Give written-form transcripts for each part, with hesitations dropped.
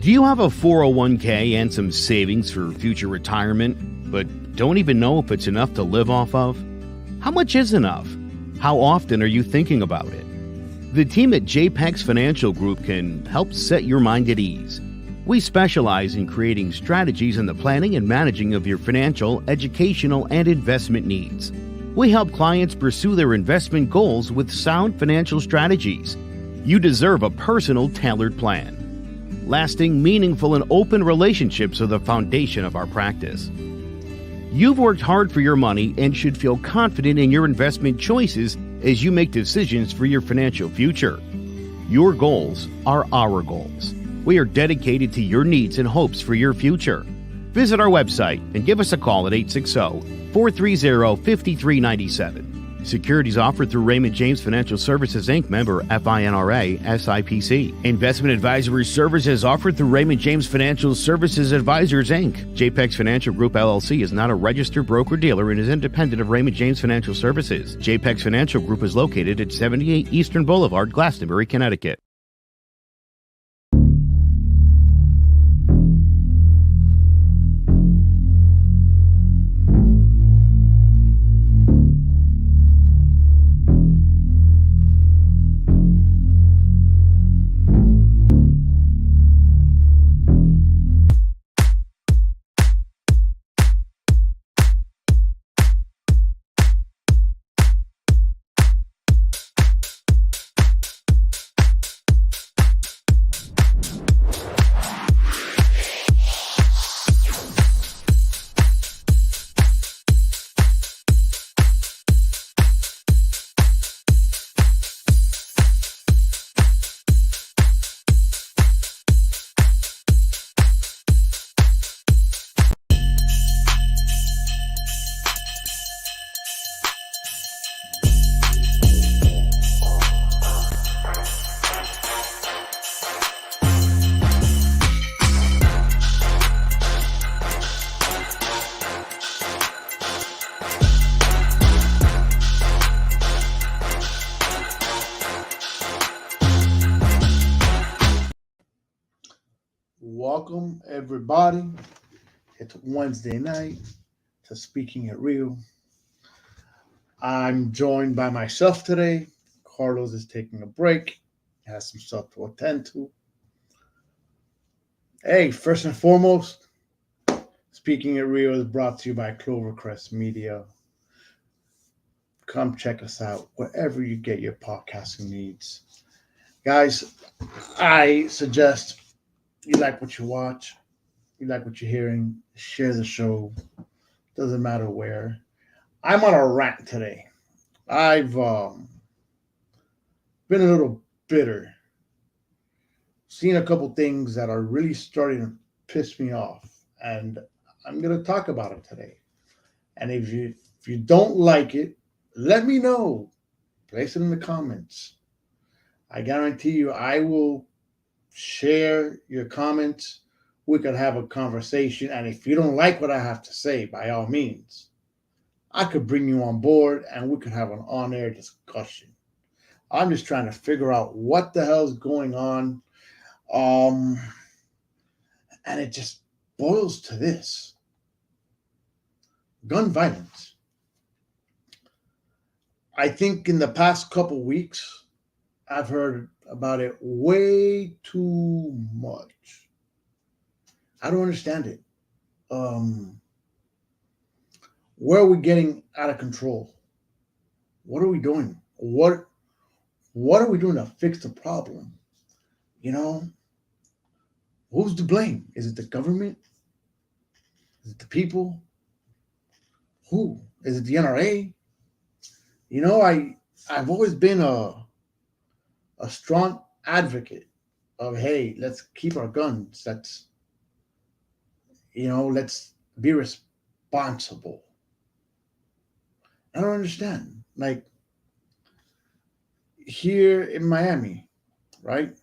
Do you have a 401k and some savings for future retirement, but don't even know if it's enough to live off of? How much is enough? How often are you thinking about it? The team at JPEX Financial Group can help set your mind at ease. We specialize in creating strategies in the planning and managing of your financial, educational, and investment needs. We help clients pursue their investment goals with sound financial strategies. You deserve a personal, tailored plan. Lasting, meaningful, and open relationships are the foundation of our practice. You've worked hard for your money and should feel confident in your investment choices as you make decisions for your financial future. Your goals are our goals. We are dedicated to your needs and hopes for your future. Visit our website and give us a call at 860-430-5397. Securities offered through Raymond James Financial Services, Inc., member FINRA, SIPC. Investment advisory services offered through Raymond James Financial Services Advisors, Inc. JPEX Financial Group, LLC is not a registered broker-dealer and is independent of Raymond James Financial Services. JPEX Financial Group is located at 78 Eastern Boulevard, Glastonbury, Connecticut. Welcome, everybody. It's Wednesday night to Speaking It Real. I'm joined by myself today. Carlos is taking a break, has some stuff to attend to. Hey, first and foremost, Speaking It Real is brought to you by Clovercrest Media. Come check us out wherever you get your podcasting needs. Guys, I suggest you like what you watch, you like what you're hearing, share the show. Doesn't matter where. I'm on a rant today. I've been a little bitter. Seen a couple things that are really starting to piss me off, and I'm going to talk about it today. And if you don't like it, let me know. Place it in the comments. I guarantee you I will share your comments. We could have a conversation. And if you don't like what I have to say, by all means, I could bring you on board and we could have an on-air discussion. I'm just trying to figure out what the hell's going on. And it just boils to this. Gun violence. I think in the past couple weeks, I've heard about it way too much. I don't understand it. Where are we getting out of control? What are we doing? What are we doing to fix the problem? You know, who's to blame? Is it the government? Is it the people? Who? Is it the NRA? You know, I've always been a strong advocate of, hey, let's keep our guns. Let's be responsible. I don't understand. Like here in Miami, right?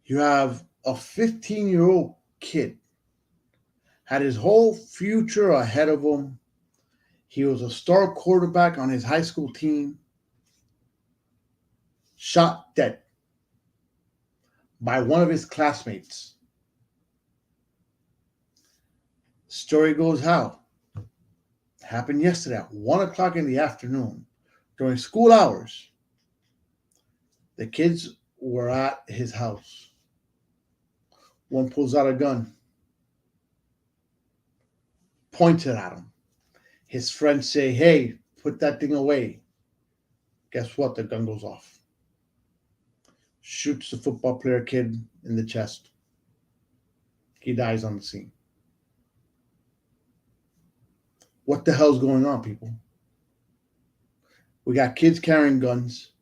You have a 15-year-old kid, had his whole future ahead of him. He was a star quarterback on his high school team. Shot dead. by one of his classmates. Story goes how? Happened yesterday at 1 o'clock in the afternoon during school hours. The kids were at his house. One pulls out a gun, points it at him. His friends say, "Hey, put that thing away." Guess what? The gun goes off. Shoots the football player kid in the chest. He dies on the scene. What the hell's going on, people? We got kids carrying guns.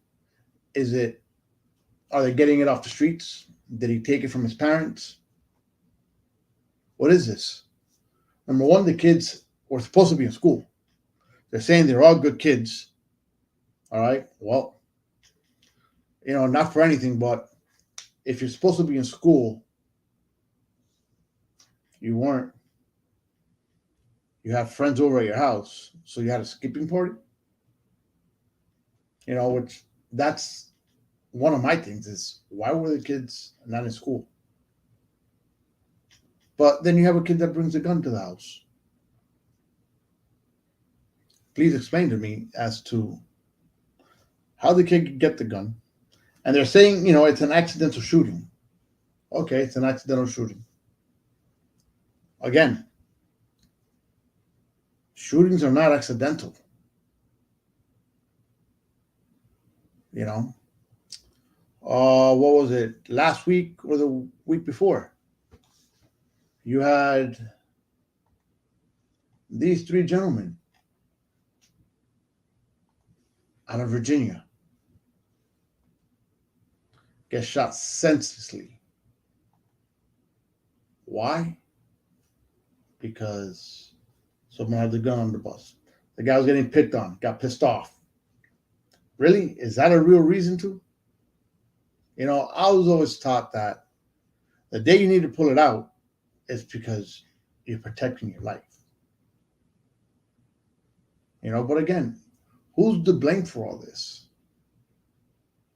Are they getting it off the streets? Did he take it from his parents? What is this? Number one, the kids were supposed to be in school. They're saying they're all good kids. All right. Well, not for anything, but if you're supposed to be in school, you weren't. You have friends over at your house, so you had a skipping party. Which that's one of my things is why were the kids not in school? But then you have a kid that brings a gun to the house. Please explain to me as to how the kid could get the gun. And they're saying, it's an accidental shooting. Okay, it's an accidental shooting. Again, shootings are not accidental. What was it? Last week or the week before? You had these three gentlemen out of Virginia get shot senselessly. Why? Because someone had the gun on the bus. The guy was getting picked on, got pissed off. Really? Is that a real reason to? I was always taught that the day you need to pull it out is because you're protecting your life. But again, who's to blame for all this?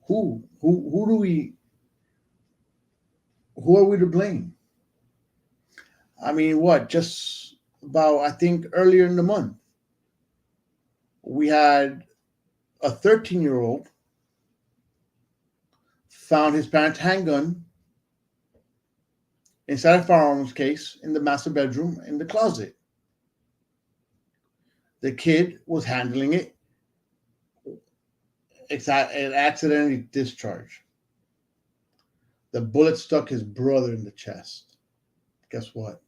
Who are we to blame? I mean, just about, I think earlier in the month, we had a 13-year-old found his parents' handgun inside a firearms case in the master bedroom in the closet. The kid was handling it. It accidentally discharged. The bullet stuck his brother in the chest. Guess what?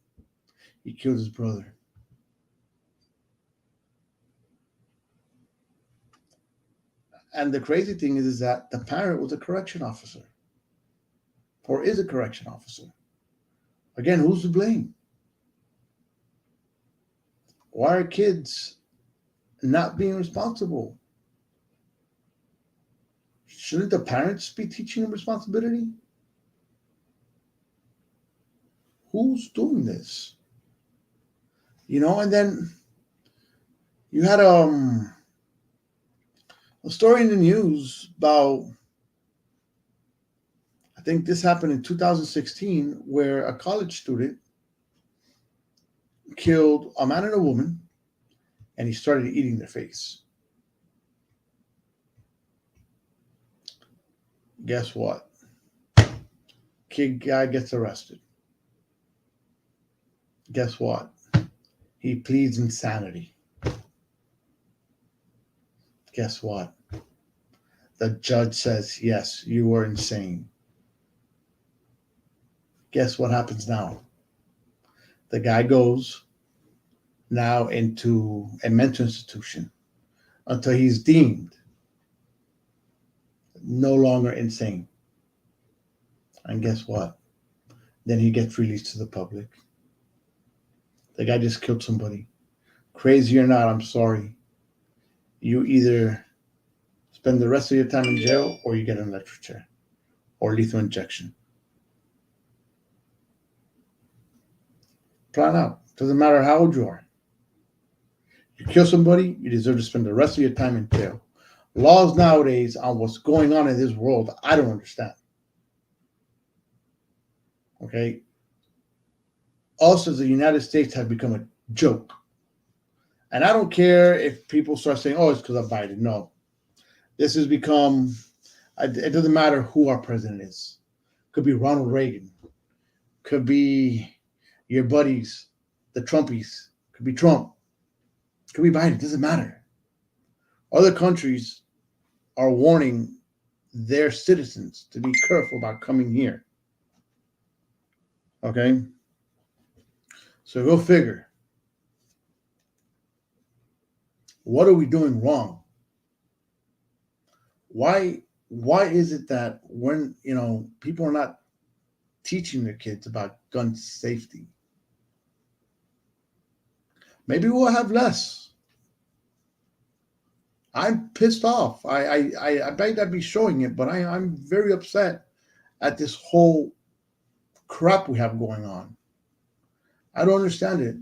He killed his brother. And the crazy thing is that the parent was a correction officer, or is a correction officer. Again, who's to blame? Why are kids not being responsible? Shouldn't the parents be teaching them responsibility? Who's doing this? And then you had a story in the news about, I think this happened in 2016, where a college student killed a man and a woman, and he started eating their face. Guess what? Guy gets arrested. Guess what? He pleads insanity. Guess what? The judge says, yes, you were insane. Guess what happens now? The guy goes now into a mental institution until he's deemed no longer insane. And guess what? Then he gets released to the public. The guy just killed somebody. Crazy or not, I'm sorry. You either spend the rest of your time in jail or you get an electric chair or lethal injection. Plan out. Doesn't matter how old you are. You kill somebody, you deserve to spend the rest of your time in jail. Laws nowadays on what's going on in this world, I don't understand. Okay, us as the United States have become a joke, and I don't care if people start saying, "Oh, it's because of Biden." No, this has become. It doesn't matter who our president is. Could be Ronald Reagan. Could be your buddies, the Trumpies. Could be Trump. Could be Biden. It doesn't matter. Other countries are warning their citizens to be careful about coming here. Okay? So go figure. What are we doing wrong? Why is it that when people are not teaching their kids about gun safety? Maybe we'll have less. I'm pissed off. I might not be showing it, but I'm very upset at this whole crap we have going on. I don't understand it.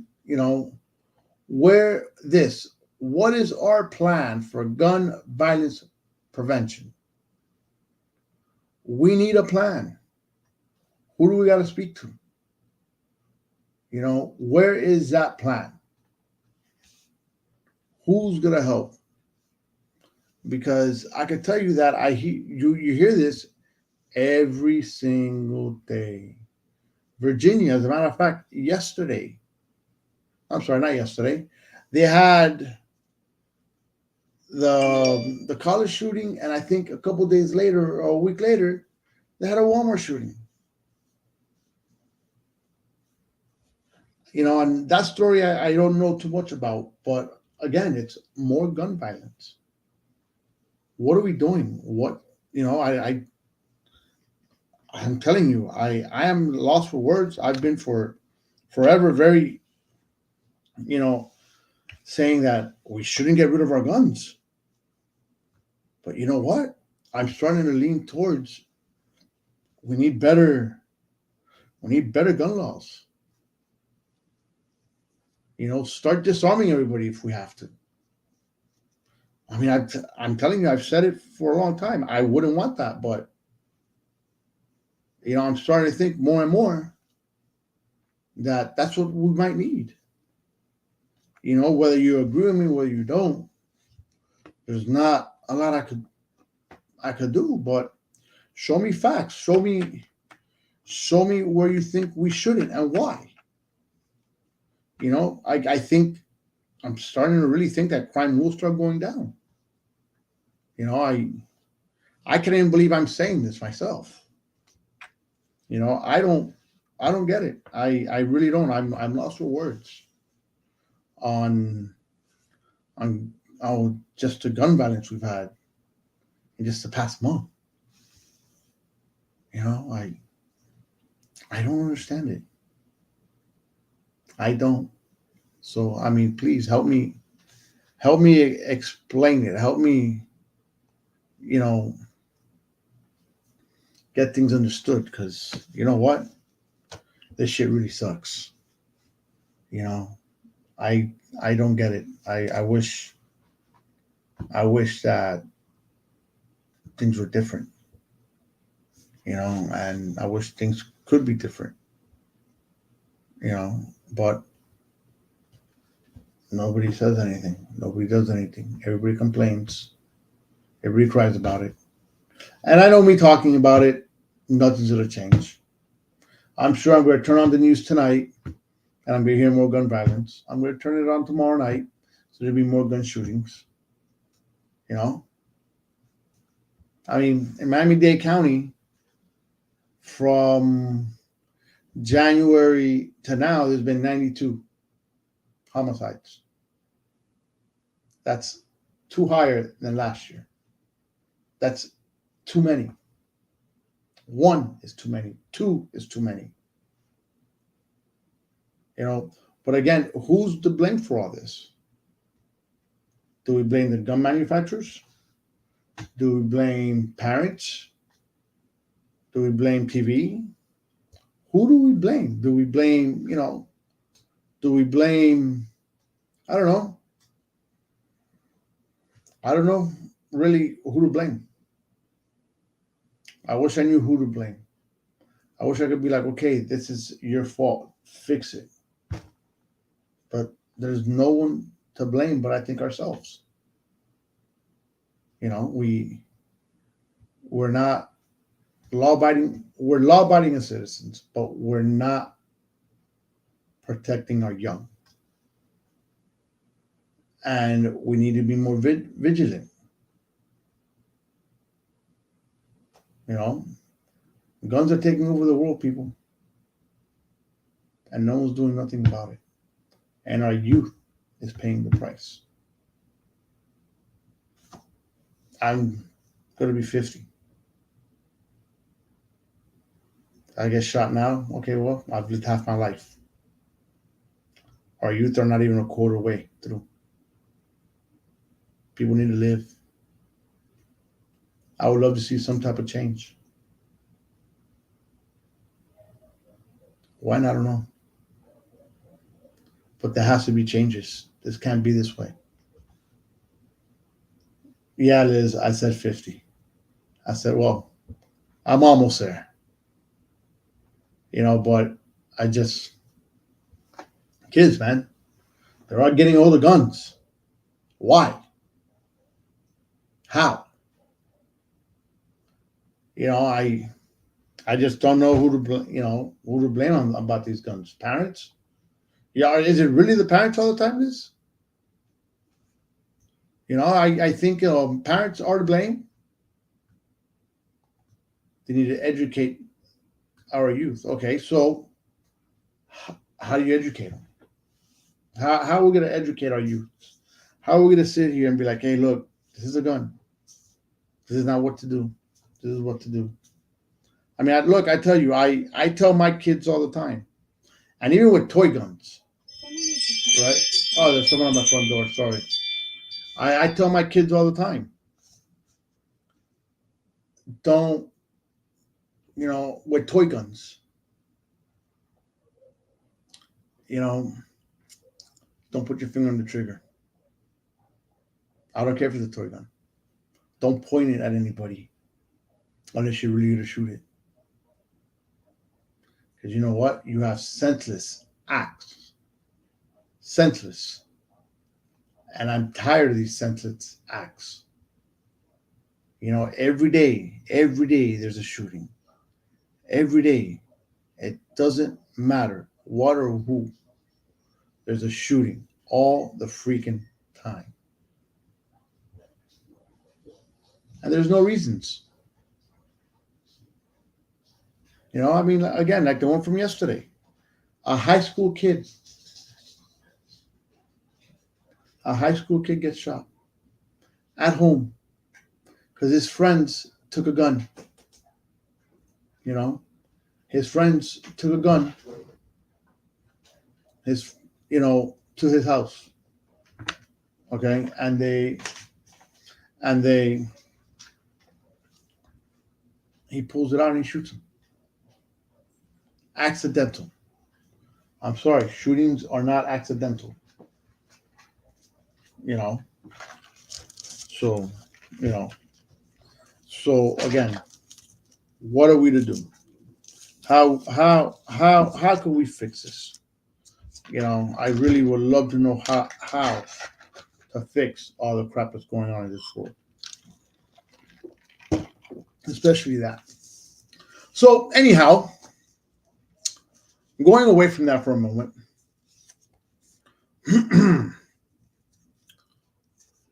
Where this, what is our plan for gun violence prevention? We need a plan. Who do we got to speak to? Where is that plan? Who's going to help? Because I can tell you that you hear this every single day. Virginia, as a matter of fact, I'm sorry, not yesterday, they had the college shooting, and I think a couple days later or a week later, they had a Walmart shooting. And that story I don't know too much about, but again, it's more gun violence. What are we doing? I'm telling you, I am lost for words. I've been for forever very, saying that we shouldn't get rid of our guns. But you know what? I'm starting to lean towards we need better gun laws. Start disarming everybody if we have to. I mean, I'm telling you, I've said it for a long time. I wouldn't want that, but I'm starting to think more and more that that's what we might need. Whether you agree with me, whether you don't, there's not a lot I could do, but show me facts. Show me where you think we shouldn't and why. I think I'm starting to really think that crime will start going down. I can't even believe I'm saying this myself. I don't get it. I really don't. I'm lost for words on just the gun violence we've had in just the past month. I don't understand it. I don't. So I mean, please help me explain it. Help me, get things understood, because you know what? This shit really sucks. I don't get it. I wish that things were different. And I wish things could be different. But nobody says anything. Nobody does anything. Everybody complains. Everybody cries about it. And I know me talking about it, nothing's going to change. I'm sure I'm going to turn on the news tonight and I'm going to hear more gun violence. I'm going to turn it on tomorrow night, so there'll be more gun shootings. I mean, in Miami-Dade County, from January to now, there's been 92 homicides. That's two higher than last year. That's too many. One is too many. Two is too many. But again, who's to blame for all this? Do we blame the gun manufacturers? Do we blame parents? Do we blame TV? Who do we blame? Do we blame, I don't know. I don't know really who to blame. I wish I knew who to blame. I wish I could be like, okay, this is your fault. Fix it. But there's no one to blame but I think ourselves. You know, we're not law abiding. We're law abiding as citizens, but we're not protecting our young, and we need to be more vigilant. You know, guns are taking over the world, people, and no one's doing nothing about it. And our youth is paying the price. I'm gonna be 50. I get shot now. Okay, well, I've lived half my life. Our youth are not even a quarter way through. People need to live. I would love to see some type of change. Why not? I don't know. But there has to be changes. This can't be this way. Yeah, Liz, I said 50. I said, well, I'm almost there. You know, but I just, kids, man, they're all getting all the guns. Why? How? You know, I just don't know who to blame on about these guns. Parents? Yeah, is it really the parents all the time? This, you know, I think parents are to blame. They need to educate our youth. Okay, so how do you educate them? How are we going to educate our youth? How are we going to sit here and be like, hey, look, this is a gun. This is not what to do. This is what to do. I mean, look, I tell you, I tell my kids all the time, and even with toy guns, right? Oh, there's someone on my front door. Sorry. I tell my kids all the time, don't, with toy guns, you know, don't put your finger on the trigger. I don't care if it's a toy gun. Don't point it at anybody unless you're really going to shoot it. Because you know what? You have senseless acts. Senseless. And I'm tired of these senseless acts. You know, every day, there's a shooting. Every day. It doesn't matter what or who. There's a shooting all the freaking time. And there's no reasons. You know, I mean, again, like the one from yesterday. A high school kid. A high school kid gets shot at home because his friends took a gun. You know, his friends took a gun. To his house. Okay, and he pulls it out and he shoots him. Accidental. I'm sorry, shootings are not accidental. You know, so you know, so again, what are we to do? How can we fix this? You know, I really would love to know how to fix all the crap that's going on in this world, especially that. So anyhow, going away from that for a moment,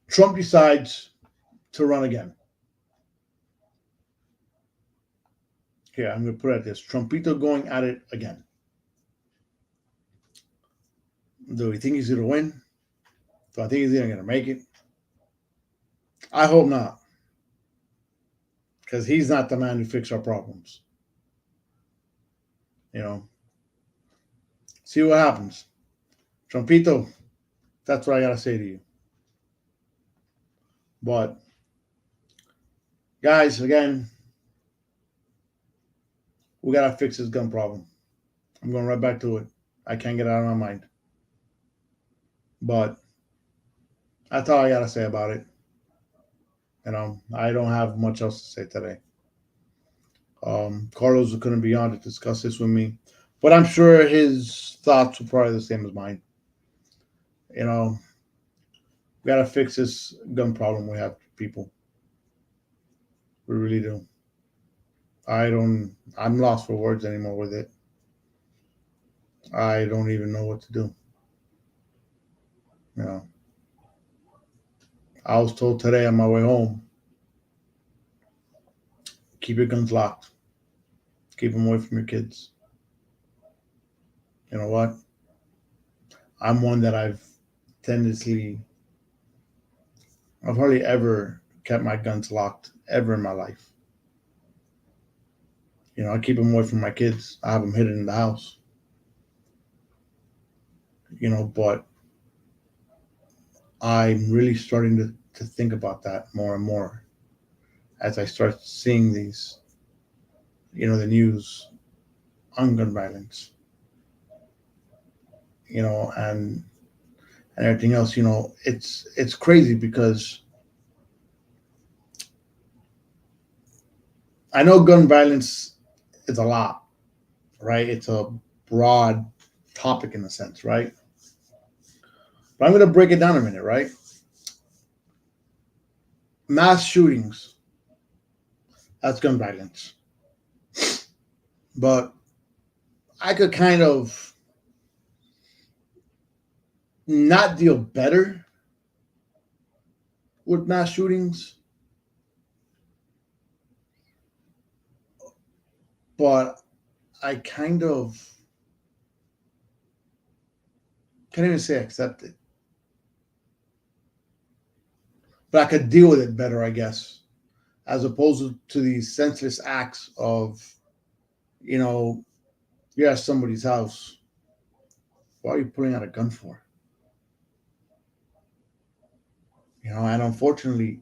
Trump decides to run again. Here, I'm going to put it like this: Trumpito going at it again. Do we think he's going to win? Do I think he's even going to make it? I hope not. Because he's not the man to fix our problems. You know. See what happens. Trumpito, that's what I got to say to you. But, guys, again, we got to fix this gun problem. I'm going right back to it. I can't get it out of my mind. But that's all I got to say about it. You know, I don't have much else to say today. Carlos couldn't be on to discuss this with me, but I'm sure his thoughts were probably the same as mine. You know, we gotta fix this gun problem we have, people. We really do. I'm lost for words anymore with it. I don't even know what to do. You know, I was told today on my way home, keep your guns locked, keep them away from your kids. You know what? I'm one that tendency, I've hardly ever kept my guns locked ever in my life. You know, I keep them away from my kids. I have them hidden in the house. You know, but I'm really starting to think about that more and more as I start seeing these, the news on gun violence, and everything else. It's crazy because I know gun violence is a lot, right? It's a broad topic in a sense, right? But I'm going to break it down a minute, right? Mass shootings, that's gun violence. But I could kind of not deal better with mass shootings, but I kind of can't even say accept it. But I could deal with it better, I guess, as opposed to these senseless acts of, you know, you're at somebody's house. What are you pulling out a gun for? And unfortunately,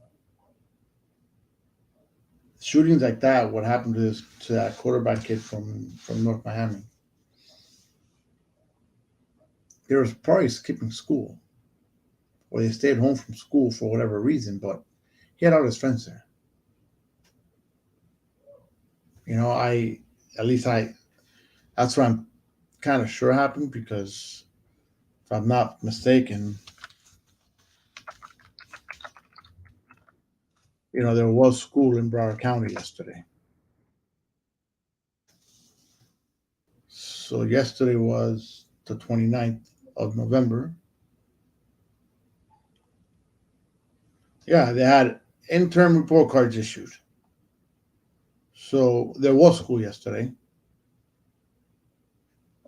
shootings like that, what happened to that quarterback kid from North Miami, they was probably skipping school, or they stayed home from school for whatever reason, but he had all his friends there. I at least I that's what I'm kind of sure happened because if I'm not mistaken, there was school in Broward County yesterday. So yesterday was the 29th of November. Yeah, they had interim report cards issued. So there was school yesterday.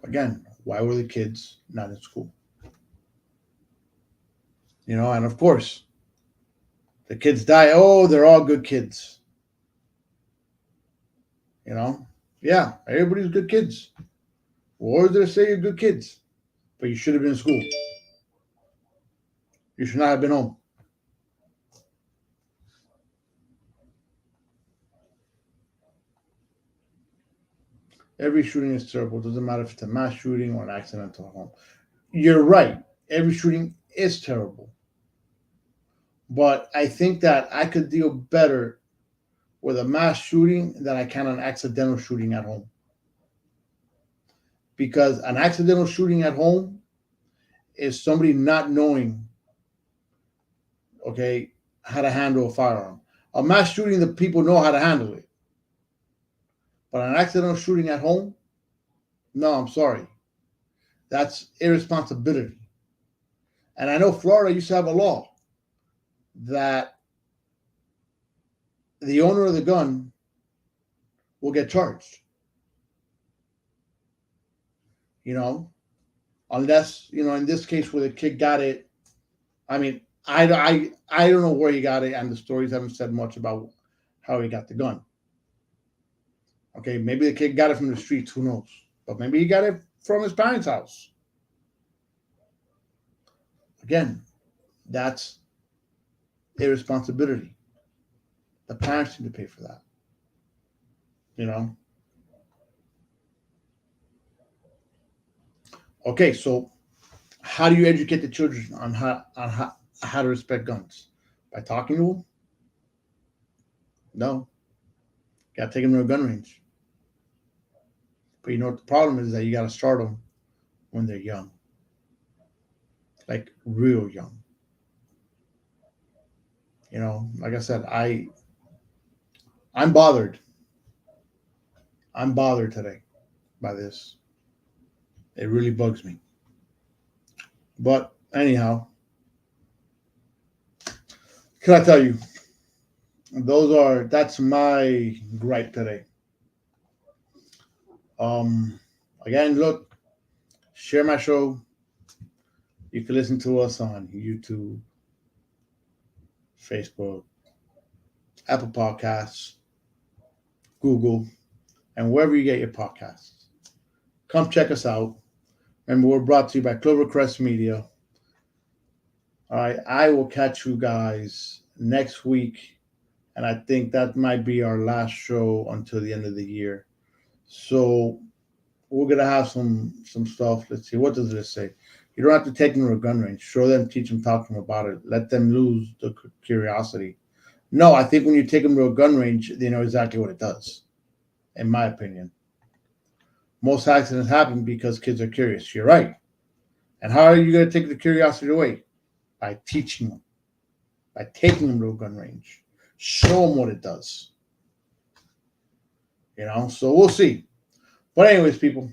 Again, why were the kids not in school? And of course, the kids die. Oh, they're all good kids. You know, yeah, everybody's good kids. Or they say you're good kids, but you should have been in school. You should not have been home. Every shooting is terrible. It doesn't matter if it's a mass shooting or an accidental home. You're right. Every shooting is terrible. But I think that I could deal better with a mass shooting than I can an accidental shooting at home. Because an accidental shooting at home is somebody not knowing, okay, how to handle a firearm. A mass shooting, the people know how to handle it. But an accidental shooting at home, no, I'm sorry. That's irresponsibility. And I know Florida used to have a law that the owner of the gun will get charged. You know, unless in this case where the kid got it. I mean, I don't know where he got it, and the stories haven't said much about how he got the gun. Okay, maybe the kid got it from the streets. Who knows? But maybe he got it from his parents' house. Again, that's irresponsibility. The parents need to pay for that. You know. Okay, so how do you educate the children on how to respect guns? By talking to them? No. You got to take them to a gun range. But you know what the problem is? That you got to start them when they're young. Like real young. You know, like I said, I'm bothered. I'm bothered today by this. It really bugs me. But anyhow, can I tell you? That's my gripe today. Again, look, share my show. You can listen to us on YouTube, Facebook, Apple Podcasts, Google, and wherever you get your podcasts. Come check us out. Remember, we're brought to you by Clovercrest Media. All right, I will catch you guys next week, and I think that might be our last show until the end of the year. So we're gonna have some stuff. Let's see, what does this say? You don't have to take them to a gun range. Show them, teach them, talk to them about it. Let them lose the curiosity. No, I think when you take them to a gun range, they know exactly what it does, in my opinion. Most accidents happen because kids are curious. You're right. And how are you going to take the curiosity away? By teaching them, by taking them to a gun range. Show them what it does. You know, so we'll see. But anyways, people,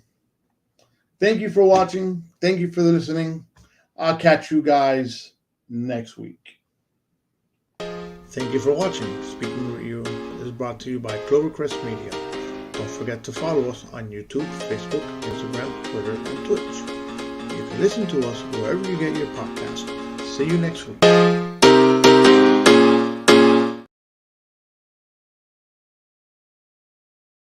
thank you for watching. Thank you for listening. I'll catch you guys next week. Thank you for watching. Speaking with you is brought to you by Clovercrest Media. Don't forget to follow us on YouTube, Facebook, Instagram, Twitter, and Twitch. You can listen to us wherever you get your podcast. See you next week.